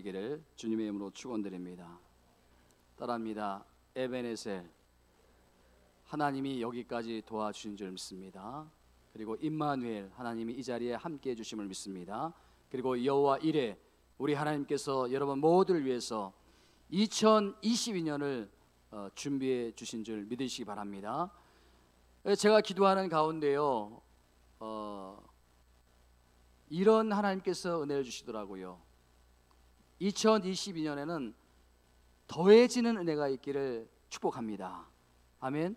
기를 주님의 이름으로 축원드립니다. 따라합니다. 에베네셀, 하나님이 여기까지 도와주신 줄 믿습니다. 그리고 임마누엘, 하나님이 이 자리에 함께해 주심을 믿습니다. 그리고 여호와 이레, 우리 하나님께서 여러분 모두를 위해서 2022년을 준비해 주신 줄 믿으시기 바랍니다. 제가 기도하는 가운데요, 이런 하나님께서 은혜를 주시더라고요. 2022년에는 더해지는 은혜가 있기를 축복합니다. 아멘.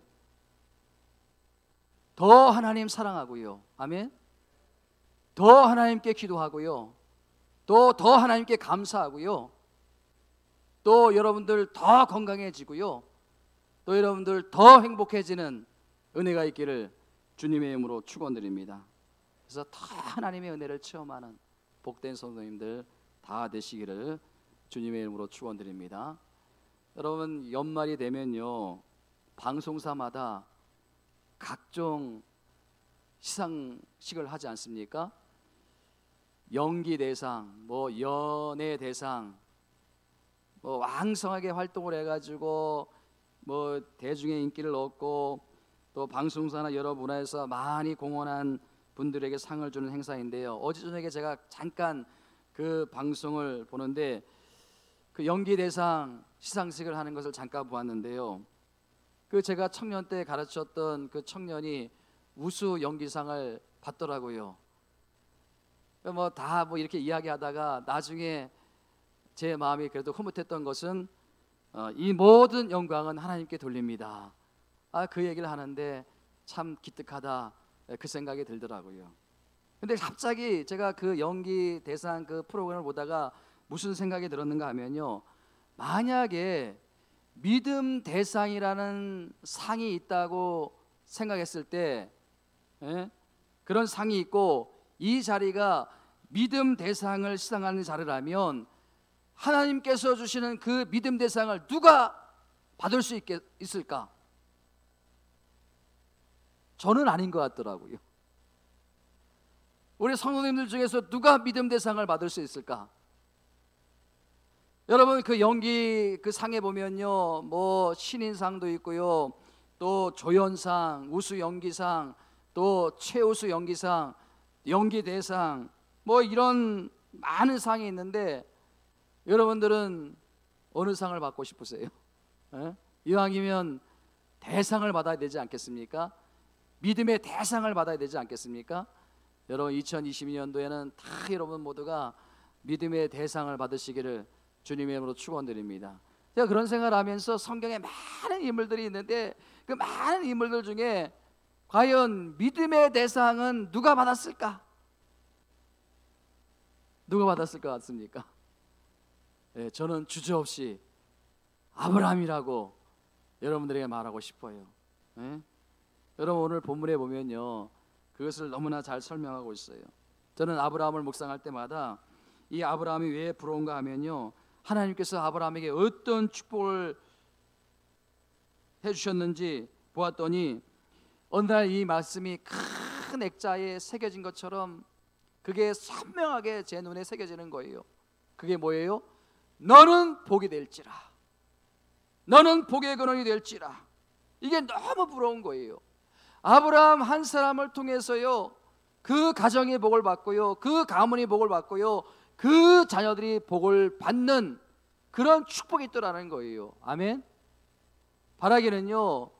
더 하나님 사랑하고요. 아멘. 더 하나님께 기도하고요. 또 더 하나님께 감사하고요. 또 여러분들 더 건강해지고요. 또 여러분들 더 행복해지는 은혜가 있기를 주님의 이름으로 축원드립니다. 그래서 더 하나님의 은혜를 체험하는 복된 성도님들 다 되시기를 주님의 이름으로 축원드립니다. 여러분, 연말이 되면요, 방송사마다 각종 시상식을 하지 않습니까? 연기 대상, 연예 대상, 왕성하게 활동을 해가지고 대중의 인기를 얻고 또 방송사나 여러 문화에서 많이 공헌한 분들에게 상을 주는 행사인데요. 어제 저녁에 제가 잠깐 그 방송을 보는데 그 연기 대상 시상식을 하는 것을 잠깐 보았는데요. 그 제가 청년 때 가르쳤던 그 청년이 우수 연기상을 받더라고요. 다 이렇게 이야기하다가 나중에 제 마음이 그래도 흐뭇했던 것은 이 모든 영광은 하나님께 돌립니다. 그 얘기를 하는데 참 기특하다, 그 생각이 들더라고요. 근데 갑자기 제가 그 연기 대상 그 프로그램을 보다가 무슨 생각이 들었는가 하면요, 만약에 믿음 대상이라는 상이 있다고 생각했을 때, 그런 상이 있고 이 자리가 믿음 대상을 시상하는 자리라면 하나님께서 주시는 그 믿음 대상을 누가 받을 수 있을까? 저는 아닌 것 같더라고요. 우리 성도님들 중에서 누가 믿음 대상을 받을 수 있을까? 여러분, 그 연기 그 상에 보면요, 신인상도 있고요, 또 조연상, 우수 연기상, 또 최우수 연기상, 연기 대상, 이런 많은 상이 있는데 여러분들은 어느 상을 받고 싶으세요? 이왕이면 대상을 받아야 되지 않겠습니까? 믿음의 대상을 받아야 되지 않겠습니까? 여러분, 2022년도에는 다 여러분 모두가 믿음의 대상을 받으시기를 주님의 이름으로 축원드립니다. 제가 그런 생각을 하면서 성경에 많은 인물들이 있는데 그 많은 인물들 중에 과연 믿음의 대상은 누가 받았을까? 누가 받았을 것 같습니까? 저는 주저없이 아브라함이라고 여러분들에게 말하고 싶어요. 여러분, 오늘 본문에 보면요, 그것을 너무나 잘 설명하고 있어요. 저는 아브라함을 묵상할 때마다 이 아브라함이 왜 부러운가 하면요, 하나님께서 아브라함에게 어떤 축복을 해주셨는지 보았더니 어느 날 이 말씀이 큰 액자에 새겨진 것처럼 그게 선명하게 제 눈에 새겨지는 거예요. 그게 뭐예요? 너는 복이 될지라, 너는 복의 근원이 될지라. 이게 너무 부러운 거예요. 아브라함 한 사람을 통해서요, 그 가정이 복을 받고요, 그 가문이 복을 받고요, 그 자녀들이 복을 받는 그런 축복이 있더라는 거예요. 아멘. 바라기는요,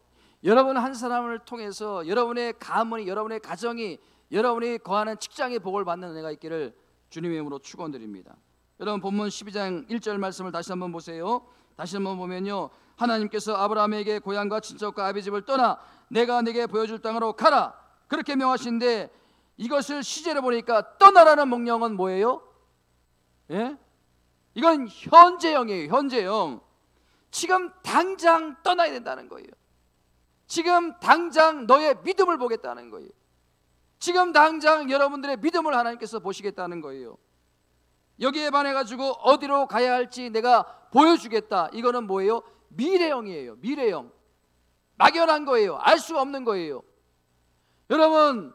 여러분 한 사람을 통해서 여러분의 가문이, 여러분의 가정이, 여러분이 거하는 직장의 복을 받는 은혜가 있기를 주님의 이름으로 축원드립니다. 여러분, 본문 12장 1절 말씀을 다시 한번 보세요. 다시 한번 보면요, 하나님께서 아브라함에게 고향과 친척과 아비집을 떠나 내가 네게 보여줄 땅으로 가라, 그렇게 명하신데 이것을 시제로 보니까 떠나라는 명령은 뭐예요? 이건 현재형이에요. 현재형. 지금 당장 떠나야 된다는 거예요. 지금 당장 너의 믿음을 보겠다는 거예요. 지금 당장 여러분들의 믿음을 하나님께서 보시겠다는 거예요. 여기에 반해가지고 어디로 가야 할지 내가 보여주겠다. 이거는 뭐예요? 미래형이에요. 미래형. 막연한 거예요. 알 수가 없는 거예요. 여러분,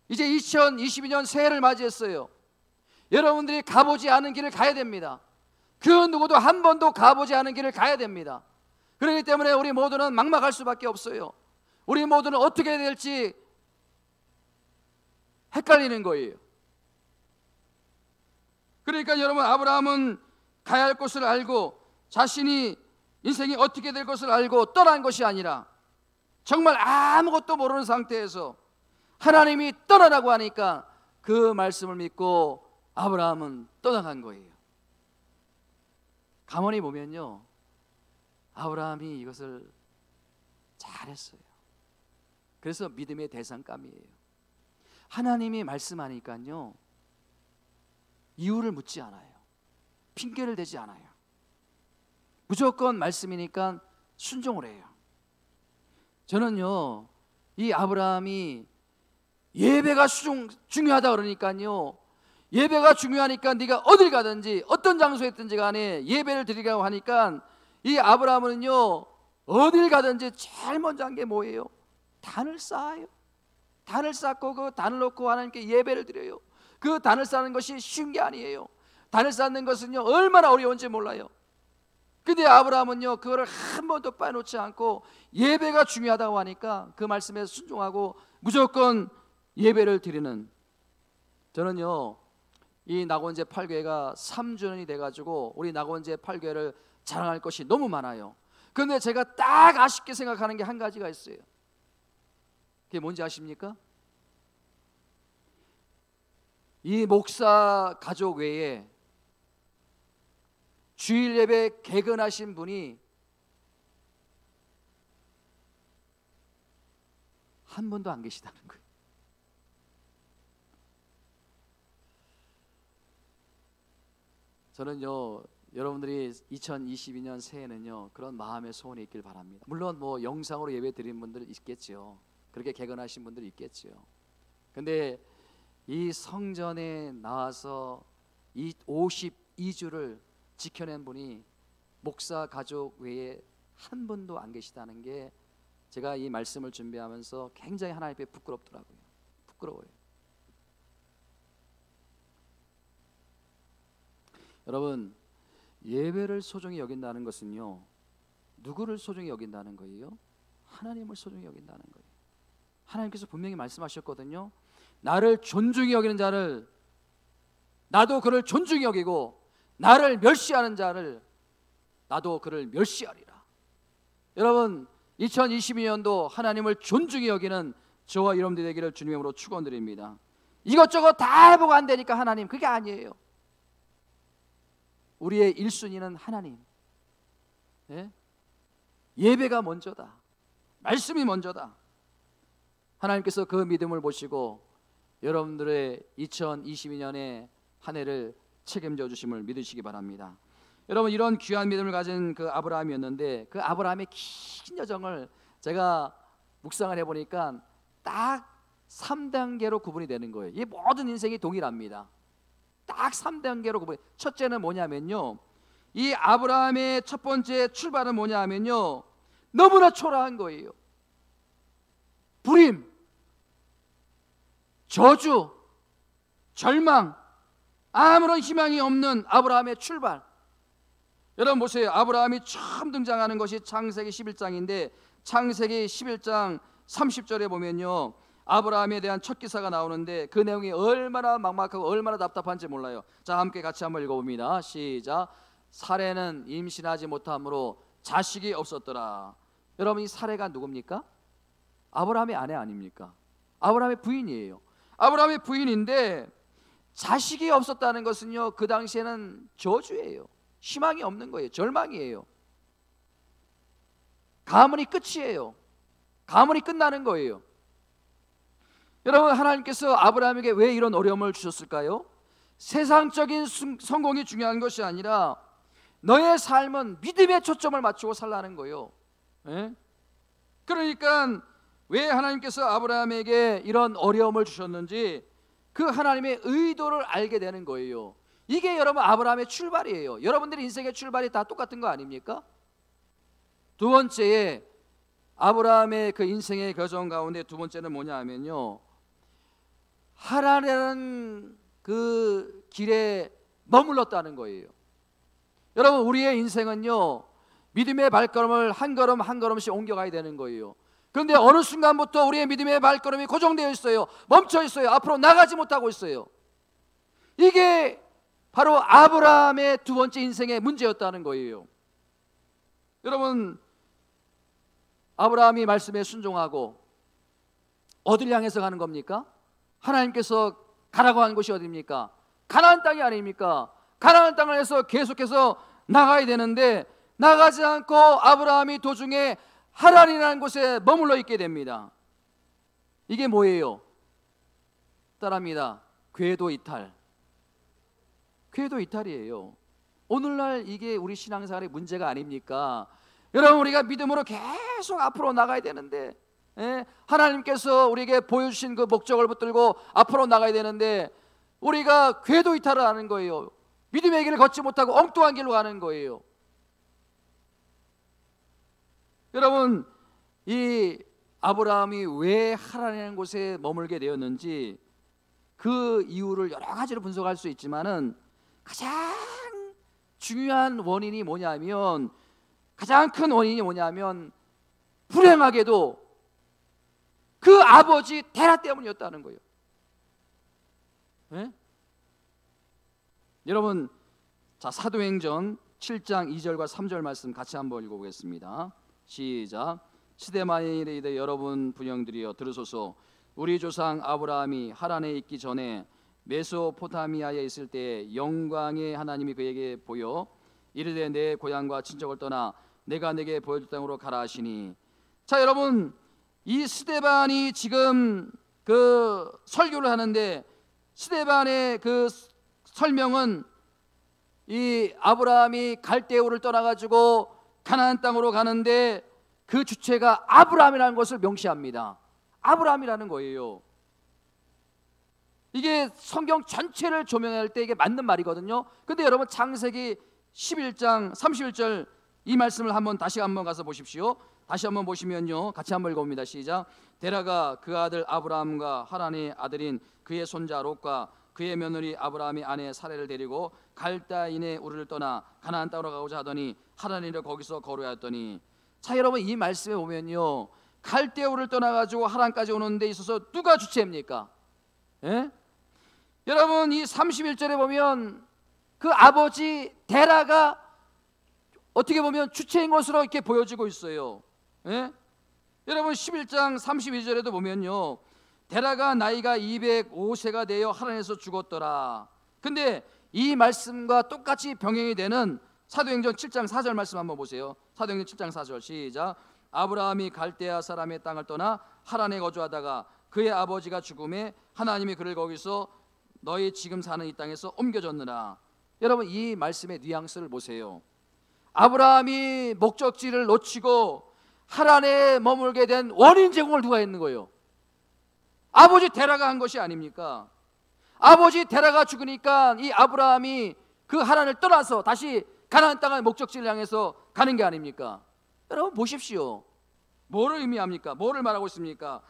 이제 2022년 새해를 맞이했어요. 여러분들이 가보지 않은 길을 가야 됩니다. 그 누구도 한 번도 가보지 않은 길을 가야 됩니다. 그렇기 때문에 우리 모두는 막막할 수밖에 없어요. 우리 모두는 어떻게 해야 될지 헷갈리는 거예요. 그러니까 여러분, 아브라함은 가야 할 곳을 알고 자신이 인생이 어떻게 될 것을 알고 떠난 것이 아니라 정말 아무것도 모르는 상태에서 하나님이 떠나라고 하니까 그 말씀을 믿고 아브라함은 떠나간 거예요. 가만히 보면요, 아브라함이 이것을 잘했어요. 그래서 믿음의 대상감이에요. 하나님이 말씀하니까요, 이유를 묻지 않아요. 핑계를 대지 않아요. 무조건 말씀이니까 순종을 해요. 저는요, 이 아브라함이 예배가 중요하다 그러니까요, 예배가 중요하니까 네가 어딜 가든지 어떤 장소에 있든지 간에 예배를 드리라고 하니까 이 아브라함은요, 어딜 가든지 제일 먼저 한 게 뭐예요? 단을 쌓아요. 단을 쌓고 그 단을 놓고 하나님께 예배를 드려요. 그 단을 쌓는 것이 쉬운 게 아니에요. 단을 쌓는 것은요, 얼마나 어려운지 몰라요. 근데 아브라함은요, 그거를 한 번도 빠놓지 않고 예배가 중요하다고 하니까 그 말씀에 순종하고 무조건 예배를 드리는, 저는요, 이 낙원제 8교회가 3주년이 돼가지고 우리 낙원제 8교회를 자랑할 것이 너무 많아요. 그런데 제가 딱 아쉽게 생각하는 게 한 가지가 있어요. 그게 뭔지 아십니까? 이 목사 가족 외에 주일 예배 개근하신 분이 한 번도 안 계시다는 거예요. 저는요, 여러분들이 2022년 새해는요, 그런 마음의 소원이 있길 바랍니다. 물론 뭐 영상으로 예배 드린 분들 있겠죠. 그렇게 개근하신 분들 있겠죠. 근데 이 성전에 나와서 이 52주를 지켜낸 분이 목사 가족 외에 한 분도 안 계시다는 게, 제가 이 말씀을 준비하면서 굉장히 하나님 앞에 부끄럽더라고요. 부끄러워요. 여러분, 예배를 소중히 여긴다는 것은요, 누구를 소중히 여긴다는 거예요? 하나님을 소중히 여긴다는 거예요. 하나님께서 분명히 말씀하셨거든요. 나를 존중히 여기는 자를 나도 그를 존중히 여기고, 나를 멸시하는 자를 나도 그를 멸시하리라. 여러분, 2022년도 하나님을 존중히 여기는 저와 여러분들이 되기를 주님으로 축원드립니다. 이것저것 다 해보고 안 되니까 하나님, 그게 아니에요. 우리의 1순위는 하나님. 예? 예배가 먼저다. 말씀이 먼저다. 하나님께서 그 믿음을 보시고 여러분들의 2022년의 한 해를 책임져 주심을 믿으시기 바랍니다. 여러분, 이런 귀한 믿음을 가진 그 아브라함이었는데, 그 아브라함의 긴 여정을 제가 묵상을 해보니까 딱 3단계로 구분이 되는 거예요. 이 모든 인생이 동일합니다. 딱 3단계로 구분이. 첫째는 뭐냐면요, 이 아브라함의 첫 번째 출발은 뭐냐면요, 너무나 초라한 거예요. 불임, 저주, 절망, 아무런 희망이 없는 아브라함의 출발. 여러분 보세요. 아브라함이 처음 등장하는 것이 창세기 11장인데 창세기 11장 30절에 보면요, 아브라함에 대한 첫 기사가 나오는데 그 내용이 얼마나 막막하고 얼마나 답답한지 몰라요. 자, 함께 같이 한번 읽어봅니다. 시작. 사레는 임신하지 못함으로 자식이 없었더라. 여러분, 이 사레가 누굽니까? 아브라함의 아내 아닙니까? 아브라함의 부인이에요. 아브라함의 부인인데 자식이 없었다는 것은요, 그 당시에는 저주예요. 희망이 없는 거예요. 절망이에요. 가문이 끝이에요. 가문이 끝나는 거예요. 여러분, 하나님께서 아브라함에게 왜 이런 어려움을 주셨을까요? 세상적인 성공이 중요한 것이 아니라 너의 삶은 믿음에 초점을 맞추고 살라는 거예요. 예? 그러니까 왜 하나님께서 아브라함에게 이런 어려움을 주셨는지 그 하나님의 의도를 알게 되는 거예요. 이게 여러분 아브라함의 출발이에요. 여러분들의 인생의 출발이 다 똑같은 거 아닙니까? 두 번째에 아브라함의 그 인생의 과정 가운데 두 번째는 뭐냐 하면요, 하라라는 그 길에 머물렀다는 거예요. 여러분, 우리의 인생은요, 믿음의 발걸음을 한 걸음 한 걸음씩 옮겨가야 되는 거예요. 그런데 어느 순간부터 우리의 믿음의 발걸음이 고정되어 있어요. 멈춰 있어요. 앞으로 나가지 못하고 있어요. 이게 바로 아브라함의 두 번째 인생의 문제였다는 거예요. 여러분, 아브라함이 말씀에 순종하고 어디를 향해서 가는 겁니까? 하나님께서 가라고 한 곳이 어디입니까? 가나안 땅이 아닙니까? 가나안 땅을 해서 계속해서 나가야 되는데 나가지 않고 아브라함이 도중에 하란이라는 곳에 머물러 있게 됩니다. 이게 뭐예요? 따라합니다. 궤도 이탈. 궤도 이탈이에요. 오늘날 이게 우리 신앙생활의 문제가 아닙니까? 여러분, 우리가 믿음으로 계속 앞으로 나가야 되는데, 하나님께서 우리에게 보여주신 그 목적을 붙들고 앞으로 나가야 되는데 우리가 궤도 이탈을 하는 거예요. 믿음의 길을 걷지 못하고 엉뚱한 길로 가는 거예요. 여러분, 이 아브라함이 왜 하란이라는 곳에 머물게 되었는지 그 이유를 여러 가지로 분석할 수 있지만은 가장 중요한 원인이 뭐냐면, 가장 큰 원인이 뭐냐면 불행하게도 그 아버지 데라 때문이었다는 거예요. 네? 여러분, 자, 사도행전 7장 2절과 3절 말씀 같이 한번 읽어보겠습니다. 시작. 시대만에 이르되 여러분 분영들이여 들으소서. 우리 조상 아브라함이 하란에 있기 전에 메소포타미아에 있을 때 영광의 하나님이 그에게 보여 이르되 내 고향과 친척을 떠나 내가 내게 보여줄 땅으로 가라 하시니. 자, 여러분, 이 스데반이 지금 그 설교를 하는데 스데반의 그 설명은 이 아브라함이 갈대우를 떠나가지고 가나안 땅으로 가는데 그 주체가 아브라함이라는 것을 명시합니다. 아브라함이라는 거예요. 이게 성경 전체를 조명할 때 이게 맞는 말이거든요. 근데 여러분, 창세기 11장 31절 이 말씀을 다시 한번 가서 보십시오. 다시 한번 보시면요, 같이 한번 읽어봅니다. 시작. 데라가 그 아들 아브라함과 하란의 아들인 그의 손자 롯과 그의 며느리 아브라함의 아내 사레를 데리고 갈다인의 우르를 떠나 가나안 땅으로 가고자 하더니 하란이를 거기서 거류하였더니. 자, 여러분, 이 말씀에 보면요, 갈대우를 떠나가지고 하란까지 오는 데 있어서 누가 주체입니까? 예? 여러분, 이 31절에 보면 그 아버지 데라가 어떻게 보면 주체인 것으로 이렇게 보여지고 있어요. 예? 여러분, 11장 32절에도 보면요, 데라가 나이가 205세가 되어 하란에서 죽었더라. 근데 이 말씀과 똑같이 병행이 되는 사도행전 7장 4절 말씀 한번 보세요. 사도행전 7장 4절 시작. 아브라함이 갈대아 사람의 땅을 떠나 하란에 거주하다가 그의 아버지가 죽음에 하나님이 그를 거기서 너희 지금 사는 이 땅에서 옮겨졌느라. 여러분, 이 말씀의 뉘앙스를 보세요. 아브라함이 목적지를 놓치고 하란에 머물게 된 원인 제공을 누가 했는 거예요? 아버지 데라가 한 것이 아닙니까? 아버지 데라가 죽으니까 이 아브라함이 그 하란을 떠나서 다시 가나안 땅의 목적지를 향해서 가는 게 아닙니까? 여러분, 보십시오. 뭐를 의미합니까? 뭐를 말하고 있습니까?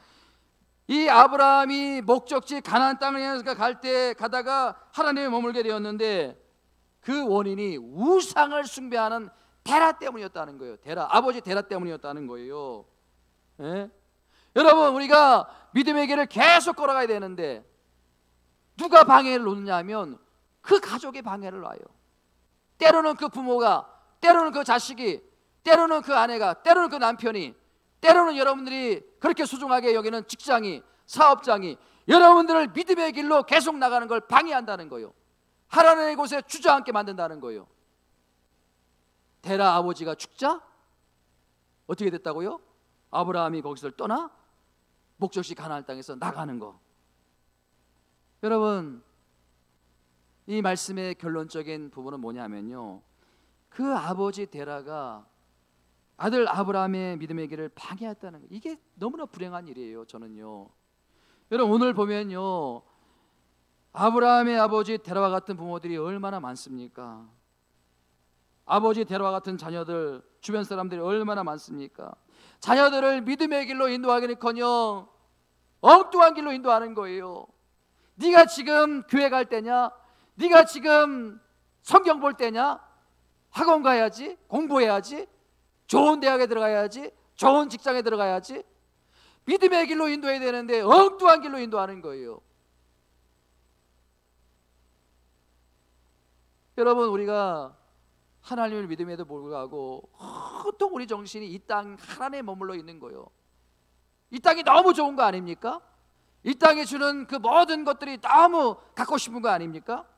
이 아브라함이 목적지 가나안 땅을 향해서 갈 때 가다가 하란에 머물게 되었는데 그 원인이 우상을 숭배하는 데라 때문이었다는 거예요. 데라, 아버지 데라 때문이었다는 거예요. 예? 여러분, 우리가 믿음의 길을 계속 걸어가야 되는데 누가 방해를 놓느냐 하면 그 가족이 방해를 놔요. 때로는 그 부모가, 때로는 그 자식이, 때로는 그 아내가, 때로는 그 남편이, 때로는 여러분들이 그렇게 소중하게 여기는 직장이, 사업장이 여러분들을 믿음의 길로 계속 나가는 걸 방해한다는 거예요. 하나님의 곳에 주저앉게 만든다는 거예요. 데라 아버지가 죽자 어떻게 됐다고요? 아브라함이 거기서 떠나 목적지 가나안 땅에서 나가는 거. 여러분, 이 말씀의 결론적인 부분은 뭐냐면요, 그 아버지 데라가 아들 아브라함의 믿음의 길을 방해했다는 거. 이게 너무나 불행한 일이에요. 저는요, 여러분, 오늘 보면요, 아브라함의 아버지 데라와 같은 부모들이 얼마나 많습니까? 아버지 데라와 같은 자녀들, 주변 사람들이 얼마나 많습니까? 자녀들을 믿음의 길로 인도하기는커녕 엉뚱한 길로 인도하는 거예요. 네가 지금 교회 갈 때냐? 네가 지금 성경 볼 때냐? 학원 가야지, 공부해야지, 좋은 대학에 들어가야지, 좋은 직장에 들어가야지, 믿음의 길로 인도해야 되는데 엉뚱한 길로 인도하는 거예요. 여러분, 우리가 하나님을 믿음에도 불구하고 온통 우리 정신이 이 땅 하나에 머물러 있는 거예요. 이 땅이 너무 좋은 거 아닙니까? 이 땅에 주는 그 모든 것들이 너무 갖고 싶은 거 아닙니까?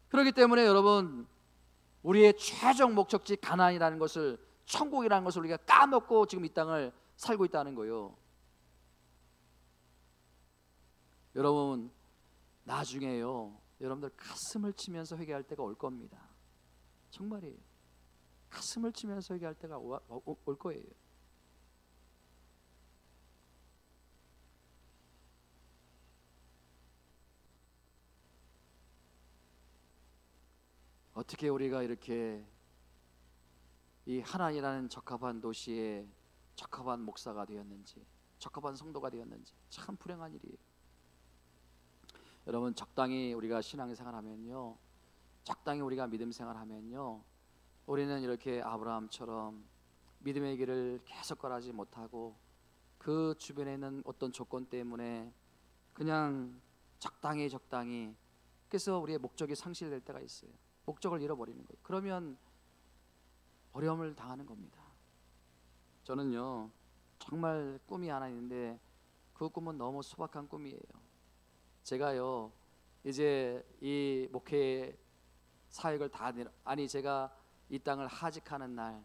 그렇기 때문에 여러분, 우리의 최종 목적지 가나안이라는 것을, 천국이라는 것을 우리가 까먹고 지금 이 땅을 살고 있다는 거예요. 여러분, 나중에요, 여러분들 가슴을 치면서 회개할 때가 올 겁니다. 정말이에요. 가슴을 치면서 회개할 때가 올 거예요. 어떻게 우리가 이렇게 이 하나님이라는 적합한 도시에 적합한 목사가 되었는지, 적합한 성도가 되었는지 참 불행한 일이에요. 여러분, 적당히 우리가 신앙생활하면요, 적당히 우리가 믿음생활하면요, 우리는 이렇게 아브라함처럼 믿음의 길을 계속 걸어가지 못하고 그 주변에 있는 어떤 조건 때문에 그냥 적당히 그래서 우리의 목적이 상실될 때가 있어요. 목적을 잃어버리는 거예요. 그러면 어려움을 당하는 겁니다. 저는요, 정말 꿈이 하나 있는데 그 꿈은 너무 소박한 꿈이에요. 제가요, 이제 이 목회 사역을 제가 이 땅을 하직하는 날,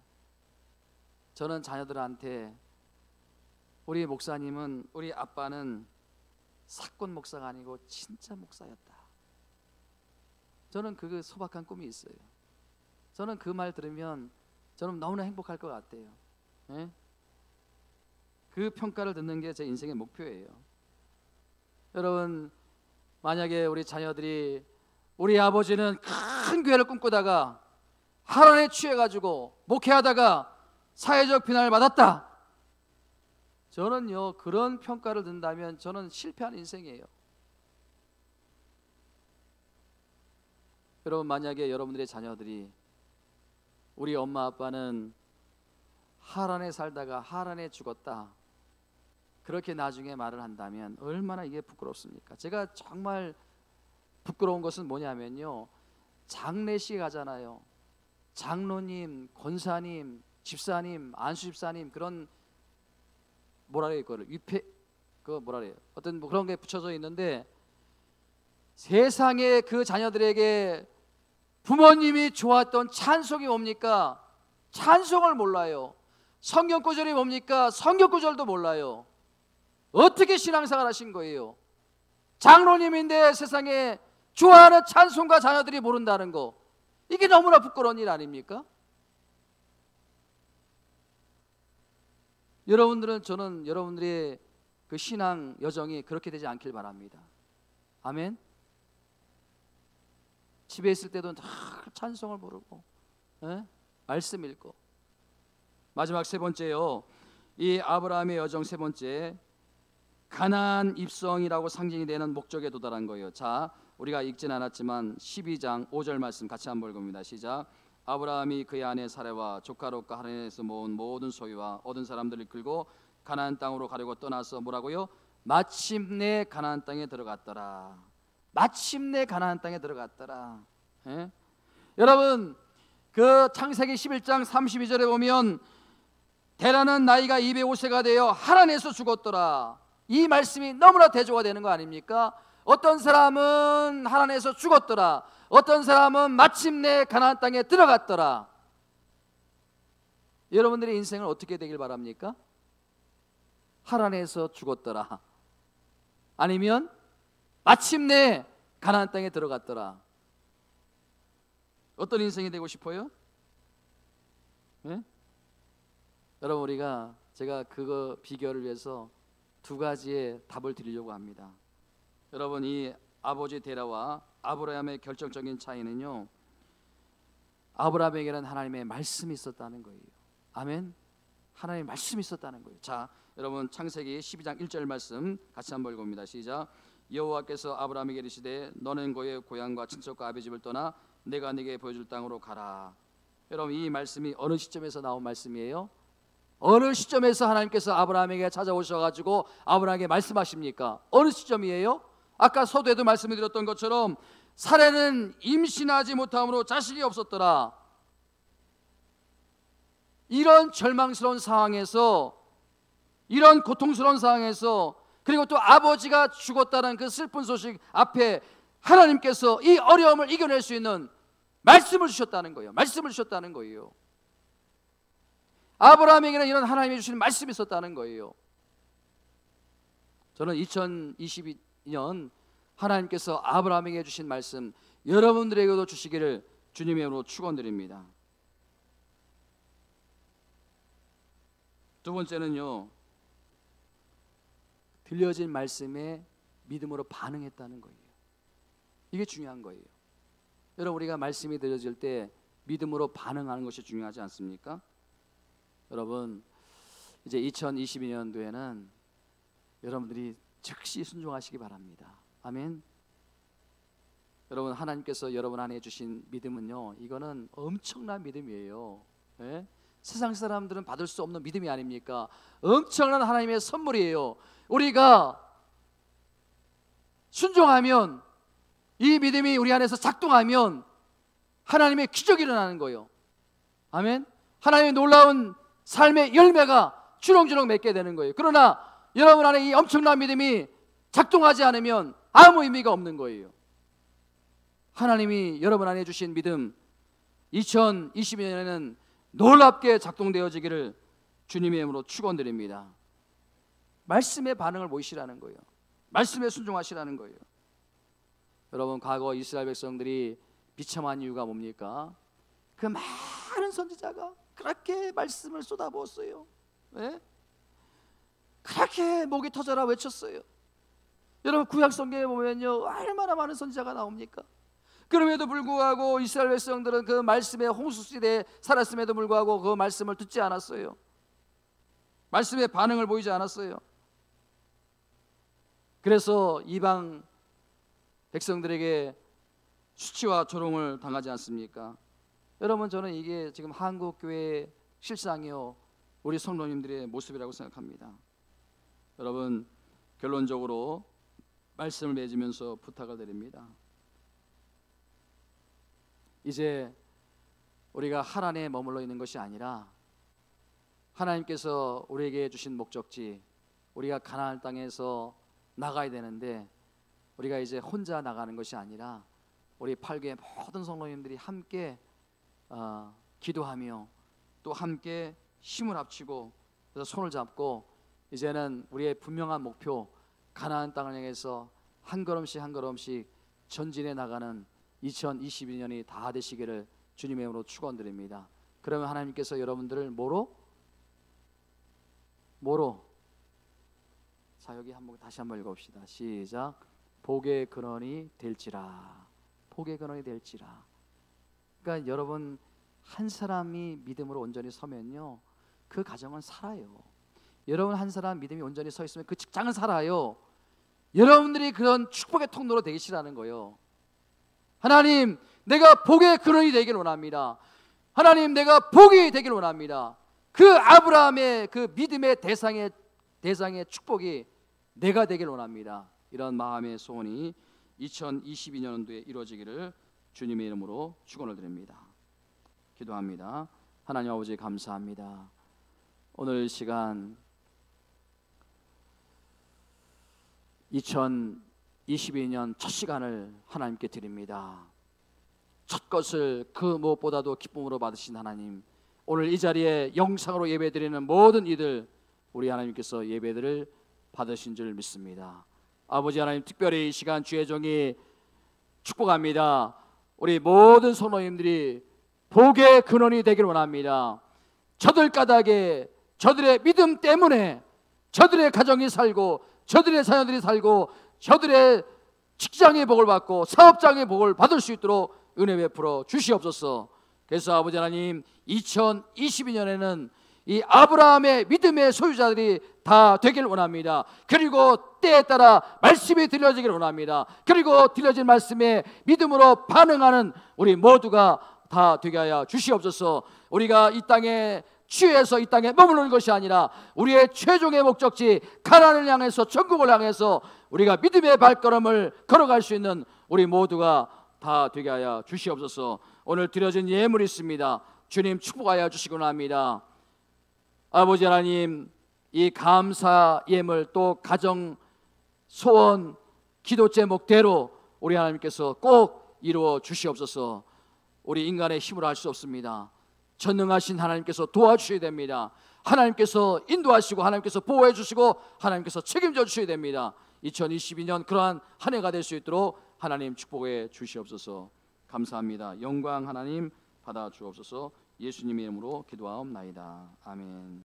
저는 자녀들한테 우리 목사님은, 우리 아빠는 사건 목사가 아니고 진짜 목사였다. 저는 그 소박한 꿈이 있어요. 저는 그 말 들으면 저는 너무나 행복할 것 같아요. 예? 그 평가를 듣는 게 제 인생의 목표예요. 여러분, 만약에 우리 자녀들이 우리 아버지는 큰 교회를 꿈꾸다가 har안에 취해가지고 목회하다가 사회적 비난을 받았다, 저는요, 그런 평가를 듣는다면 저는 실패한 인생이에요. 여러분, 만약에 여러분들의 자녀들이 우리 엄마 아빠는 har안에 살다가 har안에 죽었다, 그렇게 나중에 말을 한다면 얼마나 이게 부끄럽습니까? 제가 정말 부끄러운 것은 뭐냐면요, 장례식 가잖아요. 장로님, 권사님, 집사님, 안수집사님, 그런 뭐라 그래요, 그거를 뭐라 그래요, 어떤 뭐 그런 게 붙여져 있는데, 세상에 그 자녀들에게 부모님이 좋았던 찬송이 뭡니까? 찬송을 몰라요. 성경 구절이 뭡니까? 성경 구절도 몰라요. 어떻게 신앙생활 하신 거예요? 장로님인데 세상에 좋아하는 찬송가 자녀들이 모른다는 거, 이게 너무나 부끄러운 일 아닙니까? 저는 여러분들의 그 신앙 여정이 그렇게 되지 않길 바랍니다. 아멘. 집에 있을 때도 다 찬송을 부르고, 말씀 읽고. 마지막 세 번째요, 이 아브라함의 여정 세 번째, 가나안 입성이라고 상징이 되는 목적에 도달한 거예요. 자, 우리가 읽진 않았지만 12장 5절 말씀 같이 한번 읽어봅니다. 시작. 아브라함이 그의 아내 사레와 조카 롯과 하란에서 모은 모든 소유와 얻은 사람들을 이끌고 가나안 땅으로 가려고 떠나서 뭐라고요? 마침내 가나안 땅에 들어갔더라. 마침내 가나안 땅에 들어갔더라. 예? 여러분, 그 창세기 11장 32절에 보면 데라는 나이가 205세가 되어 하란에서 죽었더라. 이 말씀이 너무나 대조가 되는 거 아닙니까? 어떤 사람은 하란에서 죽었더라, 어떤 사람은 마침내 가나안 땅에 들어갔더라. 여러분들의 인생은 어떻게 되길 바랍니까? 하란에서 죽었더라, 아니면 마침내 가나안 땅에 들어갔더라. 어떤 인생이 되고 싶어요? 네? 여러분, 제가 그거 비교를 위해서 두 가지의 답을 드리려고 합니다. 여러분, 이 아버지 데라와 아브라함의 결정적인 차이는요, 아브라함에게는 하나님의 말씀이 있었다는 거예요. 아멘. 하나님의 말씀이 있었다는 거예요. 자, 여러분, 창세기 12장 1절 말씀 같이 한번 읽어봅니다. 시작. 여호와께서 아브라함에게 이르시되 너는 고의 고향과 친척과 아비 집을 떠나 내가 네게 보여줄 땅으로 가라. 여러분, 이 말씀이 어느 시점에서 나온 말씀이에요? 어느 시점에서 하나님께서 아브라함에게 찾아오셔가지고 아브라함에게 말씀하십니까? 어느 시점이에요? 아까 서두에도 말씀드렸던 것처럼 사례는 임신하지 못함으로 자식이 없었더라. 이런 절망스러운 상황에서, 이런 고통스러운 상황에서, 그리고 또 아버지가 죽었다는 그 슬픈 소식 앞에 하나님께서 이 어려움을 이겨낼 수 있는 말씀을 주셨다는 거예요. 말씀을 주셨다는 거예요. 아브라함에게는 이런 하나님이 주시는 말씀이 있었다는 거예요. 저는 2022년 하나님께서 아브라함에게 주신 말씀 여러분들에게도 주시기를 주님의 이름으로 축원드립니다. 두 번째는요, 들려진 말씀에 믿음으로 반응했다는 거예요. 이게 중요한 거예요. 여러분, 우리가 말씀이 들려질 때 믿음으로 반응하는 것이 중요하지 않습니까? 여러분, 이제 2022년도에는 여러분들이 즉시 순종하시기 바랍니다. 아멘. 여러분, 하나님께서 여러분 안에 주신 믿음은요, 이거는 엄청난 믿음이에요. 예? 세상 사람들은 받을 수 없는 믿음이 아닙니까? 엄청난 하나님의 선물이에요. 우리가 순종하면, 이 믿음이 우리 안에서 작동하면 하나님의 기적이 일어나는 거예요. 아멘. 하나님의 놀라운 삶의 열매가 주렁주렁 맺게 되는 거예요. 그러나 여러분 안에 이 엄청난 믿음이 작동하지 않으면 아무 의미가 없는 거예요. 하나님이 여러분 안에 주신 믿음 2022년에는 놀랍게 작동되어지기를 주님의 이름으로 축원드립니다. 말씀의 반응을 보이시라는 거예요. 말씀에 순종하시라는 거예요. 여러분, 과거 이스라엘 백성들이 비참한 이유가 뭡니까? 그 많은 선지자가 그렇게 말씀을 쏟아부었어요. 네? 그렇게 목이 터져라 외쳤어요. 여러분, 구약 성경에 보면요, 얼마나 많은 선지자가 나옵니까? 그럼에도 불구하고 이스라엘 백성들은 그 말씀의 홍수 시대에 살았음에도 불구하고 그 말씀을 듣지 않았어요. 말씀의 반응을 보이지 않았어요. 그래서 이방 백성들에게 수치와 조롱을 당하지 않습니까? 여러분, 저는 이게 지금 한국 교회의 실상이요, 우리 성도님들의 모습이라고 생각합니다. 여러분, 결론적으로 말씀을 맺으면서 부탁을 드립니다. 이제 우리가 하란에 머물러 있는 것이 아니라 하나님께서 우리에게 주신 목적지, 우리가 가나안 땅에서 나가야 되는데 우리가 이제 혼자 나가는 것이 아니라 우리 8교의 모든 성도님들이 함께 기도하며 또 함께 힘을 합치고 그래서 손을 잡고 이제는 우리의 분명한 목표 가나안 땅을 향해서 한 걸음씩 한 걸음씩 전진해 나가는 2022년이 다 되시기를 주님의 이름으로 축원드립니다. 그러면 하나님께서 여러분들을 뭐로? 자, 여기 다시 한번 읽어봅시다. 시작. 복의 근원이 될지라. 복의 근원이 될지라. 그러니까 여러분, 한 사람이 믿음으로 온전히 서면요, 그 가정은 살아요. 여러분 한 사람 믿음이 온전히 서 있으면 그 직장은 살아요. 여러분들이 그런 축복의 통로로 되시라는 거예요. 하나님, 내가 복의 근원이 되길 원합니다. 하나님, 내가 복이 되길 원합니다. 그 아브라함의 그 믿음의 대상의 축복이 내가 되길 원합니다. 이런 마음의 소원이 2022년도에 이루어지기를 주님의 이름으로 축원을 드립니다. 기도합니다. 하나님 아버지, 감사합니다. 오늘 시간 2022년 첫 시간을 하나님께 드립니다. 첫 것을 그 무엇보다도 기쁨으로 받으신 하나님, 오늘 이 자리에 영상으로 예배드리는 모든 이들, 우리 하나님께서 예배들을 받으신 줄 믿습니다. 아버지 하나님, 특별히 이 시간 주의 종이 축복합니다. 우리 모든 성도님들이 복의 근원이 되길 원합니다. 저들 까닭에, 저들의 믿음 때문에 저들의 가정이 살고 저들의 자녀들이 살고 저들의 직장의 복을 받고 사업장의 복을 받을 수 있도록 은혜 베풀어 주시옵소서. 그래서 아버지 하나님, 2022년에는 이 아브라함의 믿음의 소유자들이 다 되길 원합니다. 그리고 때에 따라 말씀이 들려지길 원합니다. 그리고 들려진 말씀에 믿음으로 반응하는 우리 모두가 다 되게 하여 주시옵소서. 우리가 이 땅에 취해서 이 땅에 머무르는 것이 아니라 우리의 최종의 목적지 가나안을 향해서, 천국을 향해서 우리가 믿음의 발걸음을 걸어갈 수 있는 우리 모두가 다 되게 하여 주시옵소서. 오늘 드려진 예물이 있습니다. 주님 축복하여 주시기 원합니다. 아버지 하나님, 이 감사 예물 또 가정 소원 기도 제목대로 우리 하나님께서 꼭 이루어 주시옵소서. 우리 인간의 힘으로 할 수 없습니다. 전능하신 하나님께서 도와주셔야 됩니다. 하나님께서 인도하시고 하나님께서 보호해 주시고 하나님께서 책임져 주셔야 됩니다. 2022년 그러한 한 해가 될 수 있도록 하나님 축복해 주시옵소서. 감사합니다. 영광 하나님 받아 주옵소서. 예수님의 이름으로 기도하옵나이다. 아멘.